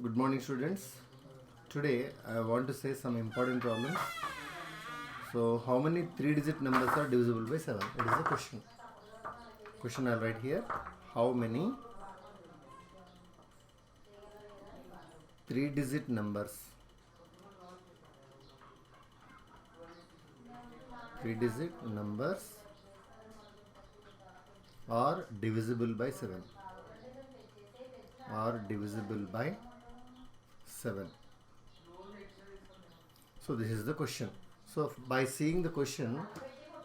Good morning, students. Today I want to say some important problems. So, how many three-digit numbers are divisible by 7? It is the question. Question I'll write here. How many three-digit numbers? Three-digit numbers are divisible by 7. Are divisible by 7. So this is the question. So by seeing the question,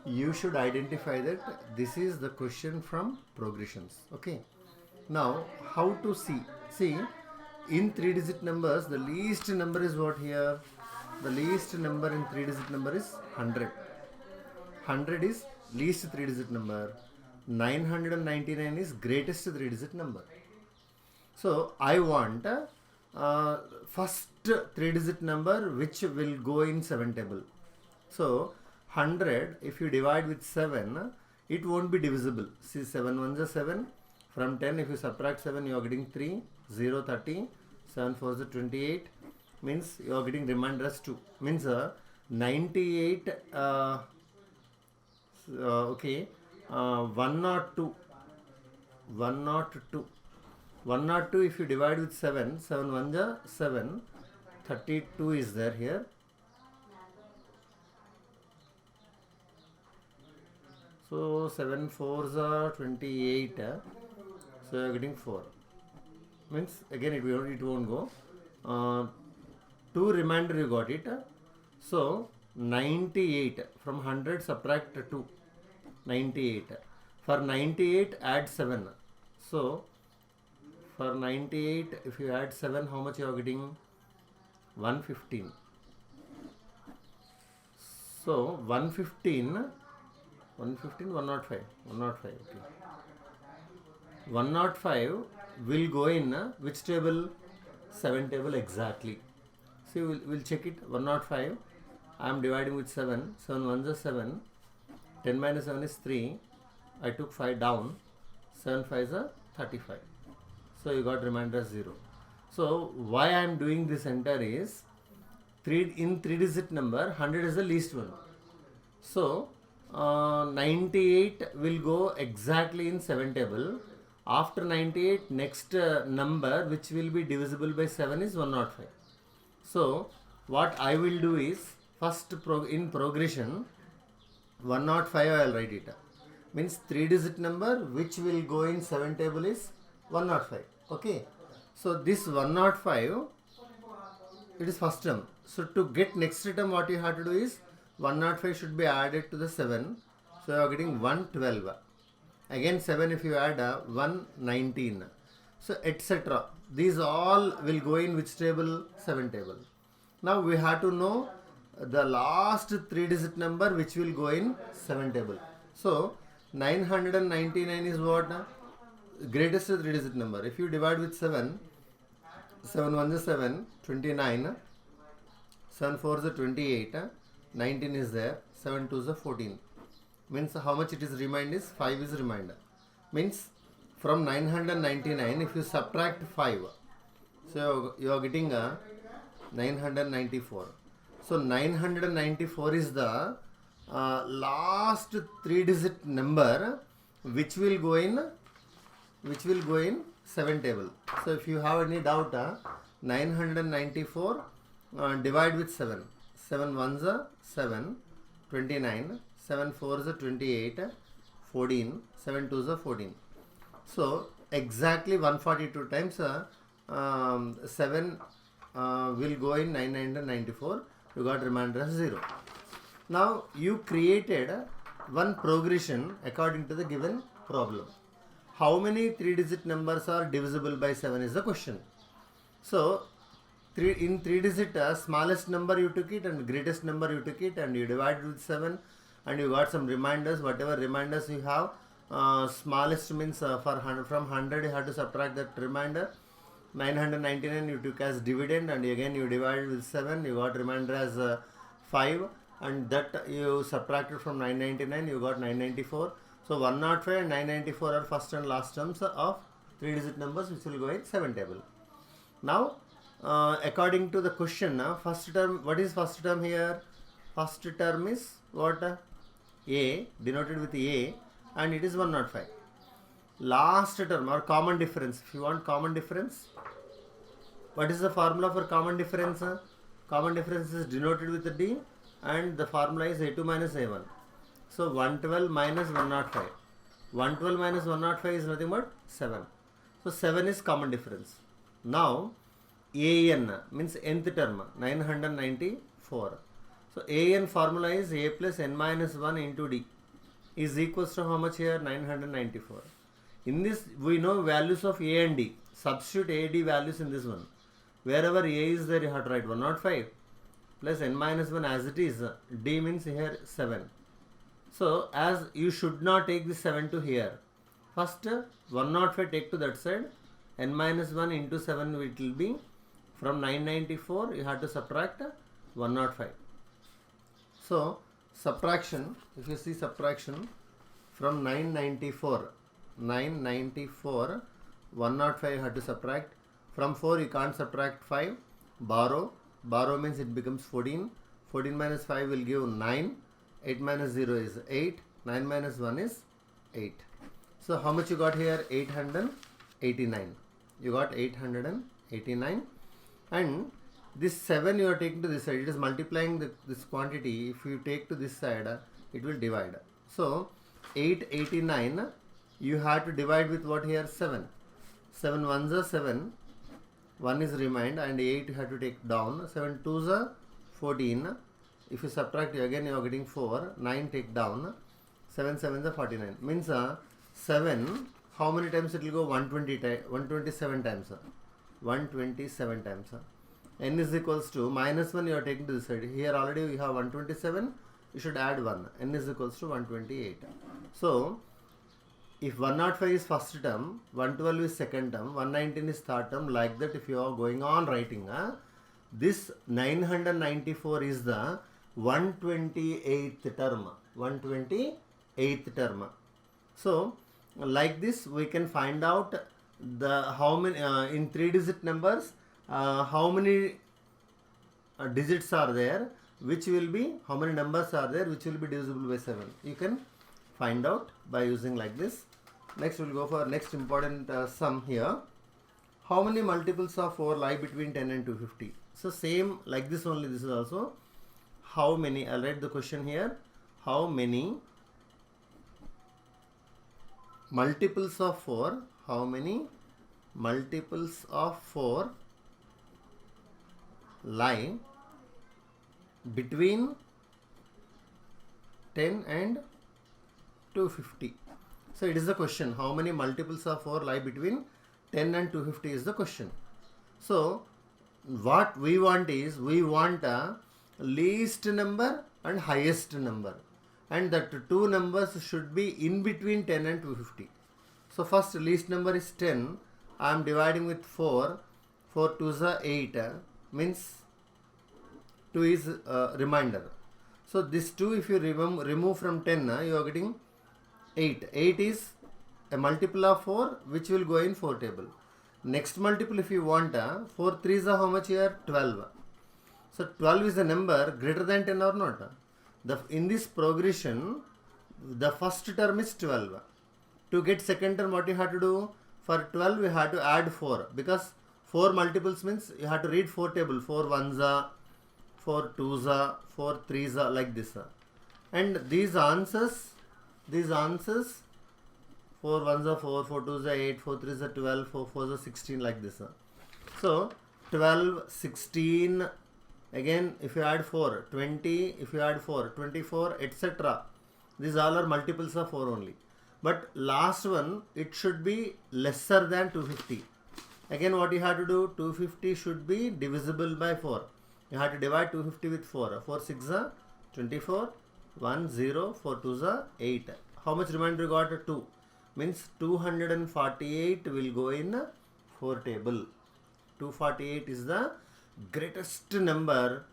you should identify that this is the question from progressions. Okay. Now how to see? See, in three-digit numbers, the least number is what here? The least number in three-digit number is 100. 100 is least three-digit number. 999 is greatest three-digit number. So I want first three-digit number which will go in 7 table. So 100, if you divide with 7, it won't be divisible. See, 7 ones are 7. From 10, if you subtract 7, you are getting 3, 0, 30, 7 4s are 28. Means you are getting remainder as 2. Means 98, okay, 102. 102. 102 if you divide with 7, 7 ones are 7, 32 is there here. So 7 4s are 28, so you are getting 4. Means again it won't go. 2 remainder you got it. So 98 from 100 subtract 2, 98. For 98 add 7. So for 98 if you add 7, how much you are getting? 115. So 115, 105, okay. 105 will go in which table? 7 table exactly. See, we'll check it. 105, I am dividing with 7. 7 ones are 7. 10 minus 7 is 3. I took 5 down. 7 5s are 35. So you got remainder 0. So why I am doing this entire is in three-digit number 100 is the least one. So 98 will go exactly in 7 table. After 98, next number which will be divisible by 7 is 105. So what I will do is first in progression 105 I will write it. Means three-digit number which will go in 7 table is 105. Okay. So this 105, it is first term. So to get next term, what you have to do is 105 should be added to the 7. So you are getting 112. Again 7 if you add 119. So etc. These all will go in which table? 7 table. Now we have to know the last three-digit number which will go in 7 table. So 999 is what? Greatest three-digit number. If you divide with 7, 7 1s is 7, 29, 7 4s is 28, 19 is there, 7 2s is 14. Means how much it is remained is 5 is remainder. Means from 999 if you subtract 5, so you are getting 994. So 994 is the last three-digit number which will go in 7 table. So if you have any doubt, 994 divide with 7. 7 1s are 7, 29, 7 4s are 28, 14, 7 2s are 14. So exactly 142 times 7 will go in 994. You got remainder as 0. Now you created one progression according to the given problem. How many three-digit numbers are divisible by 7 is the question. So in three-digit smallest number you took it and greatest number you took it and you divided with 7 and you got some reminders. Whatever reminders you have, smallest means from 100 you have to subtract that reminder. 999 you took as dividend and again you divided with 7, you got remainder as 5 and that you subtracted from 999, you got 994. So 105 and 994 are first and last terms of three-digit numbers which will go in 7 table. Now according to the question, first term, what is first term here? First term is what? A, denoted with A, and it is 105. Last term or common difference, if you want common difference, what is the formula for common difference? Common difference is denoted with D, and the formula is A2 minus A1. So 112 minus 105. 112 minus 105 is nothing but 7. So 7 is common difference. Now AN means nth term, 994. So AN formula is A plus n minus 1 into D is equals to how much here? 994. In this we know values of A and D. Substitute A, D values in this one. Wherever A is there, you have to write 105 plus n minus 1 as it is. D means here 7. So as you should not take this 7 to here. First 105 take to that side. N minus 1 into 7 it will be from 994 you have to subtract 105. So subtraction, if you see subtraction from 994, 105 you have to subtract. From 4 you can't subtract 5. Borrow means it becomes 14. 14 minus 5 will give 9. 8 minus 0 is 8. 9 minus 1 is 8. So how much you got here? 889. You got 889, and this 7 you are taking to this side. It is multiplying this quantity. If you take to this side, it will divide. So 889 you have to divide with what here? 7. 7 ones are 7. 1 is remained, and 8 you have to take down. 7 twos are 14. If you subtract, again you are getting 4. 9 take down. 7 sevens are 49. Means 7, how many times it will go? 127 times. 127 times. N is equals to minus 1 you are taking to this side. Here already we have 127. You should add 1. N is equals to 128. So if 105 is first term, 112 is second term, 119 is third term, like that if you are going on writing, this 994 is the 128th term. 128th term. So like this we can find out the how many in 3-digit numbers how many digits are there, which will be how many numbers are there which will be divisible by 7. You can find out by using like this. Next we'll go for next important sum here. How many multiples of 4 lie between 10 and 250? So same like this only, this is also how many. I'll write the question here. How many multiples of 4, how many multiples of 4 lie between 10 and 250? So it is the question. How many multiples of 4 lie between 10 and 250 is the question. So what we want is, we want a least number and highest number, and that two numbers should be in between 10 and 250. So first least number is 10. I am dividing with 4. 4 2s are 8. Means 2 is remainder. So this 2 if you remove from 10, you are getting 8. 8 is a multiple of 4 which will go in 4 table. Next multiple if you want, 4 3s are how much here? 12. So 12 is a number greater than 10 or not? In this progression, the first term is 12. To get second term, what you have to do? For 12, you have to add 4. Because 4 multiples means you have to read 4 table. 4 1s are, 4 2s are, 4 3s are, like this. And these answers, 4 1s are 4, 4 2s are 8, 4 3s are 12, 4 4s are 16, like this. So 12, 16, again if you add 4, 20, if you add 4, 24, etc. These all are multiples of 4 only. But last one, it should be lesser than 250. Again what you have to do? 250 should be divisible by 4. You have to divide 250 with 4. 4 6 are 24, 1 0, 4 2s are 8. How much remainder you got? 2. Means 248 will go in 4 table. 248 is the greatest number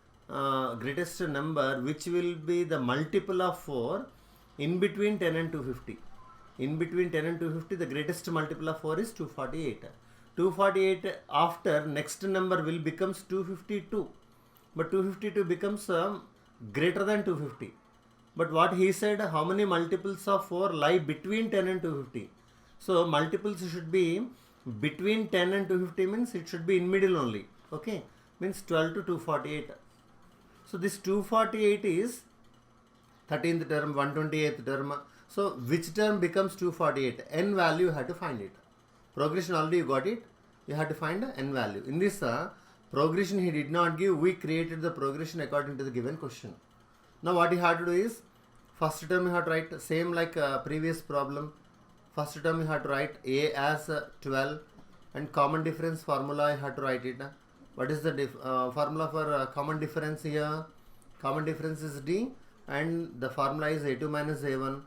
which will be the multiple of 4 in between 10 and 250. In between 10 and 250, the greatest multiple of 4 is 248. 248 after next number will becomes 252, but 252 becomes greater than 250. But what he said, how many multiples of 4 lie between 10 and 250? So multiples should be between 10 and 250, means it should be in middle only. Okay, means 12 to 248. So this 248 is 13th term, 128th term. So which term becomes 248? N value you have to find it. Progression already you got it. You have to find the n value. In this progression he did not give. We created the progression according to the given question. Now what you have to do is, first term you have to write same like previous problem. First term you have to write a as 12, and common difference formula you have to write it. What is the formula for common difference here? Common difference is D, and the formula is a2 minus a1.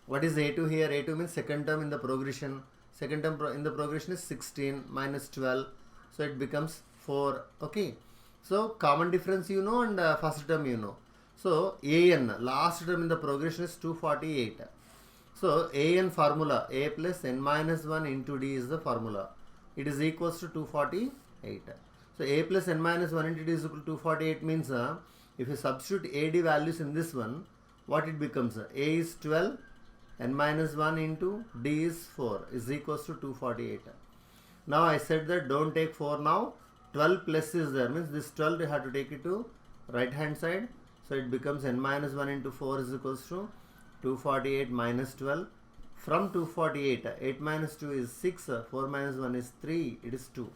What is a2 here? A2 means second term in the progression. Second term in the progression is 16 minus 12. So it becomes 4. Okay. So common difference you know, and first term you know. So an, last term in the progression is 248. So an formula, a plus n minus 1 into d is the formula. It is equals to 248. So a plus n minus 1 into d is equal to 248 means if you substitute ad values in this one, what it becomes? A is 12, n minus 1 into d is 4 is equals to 248. Now I said that don't take 4 now. 12 plus is there, means this 12 you have to take it to right hand side. So it becomes n minus 1 into 4 is equals to 248 minus 12. From 248, 8 minus 2 is 6, 4 minus 1 is 3, it is 2.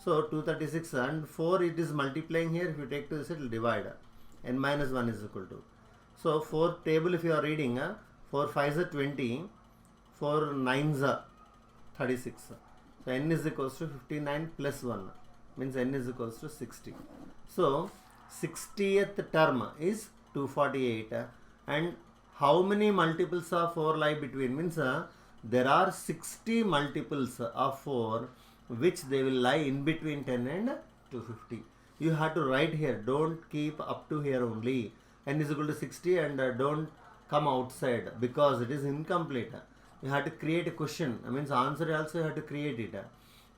So 236 and 4 it is multiplying here. If you take to this, it will divide. N minus 1 is equal to. So 4 table if you are reading, 4 5s are 20, 4 9s are 36. So n is equals to 59 plus 1, means n is equals to 60. So 60th term is 248, and how many multiples of 4 lie between? Means there are 60 multiples of 4 which they will lie in between 10 and 250. You have to write here, don't keep up to here only. N is equal to 60 and don't come outside because it is incomplete. You have to create a question. I mean answer also you have to create it.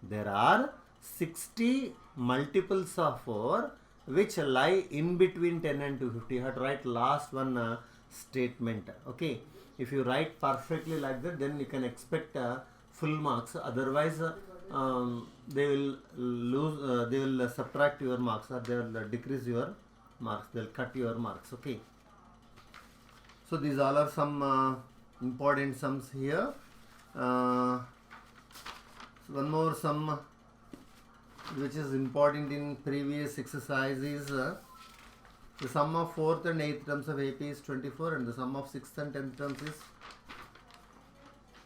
There are 60 multiples of 4 which lie in between 10 and 250. You have to write last one statement. Okay, if you write perfectly like that, then you can expect full marks. Otherwise they will lose, they will subtract your marks, or they will decrease your marks, they will cut your marks. Okay, so these all are some important sums here. So one more sum which is important in previous exercise is the sum of 4th and 8th terms of AP is 24, and the sum of 6th and 10th terms is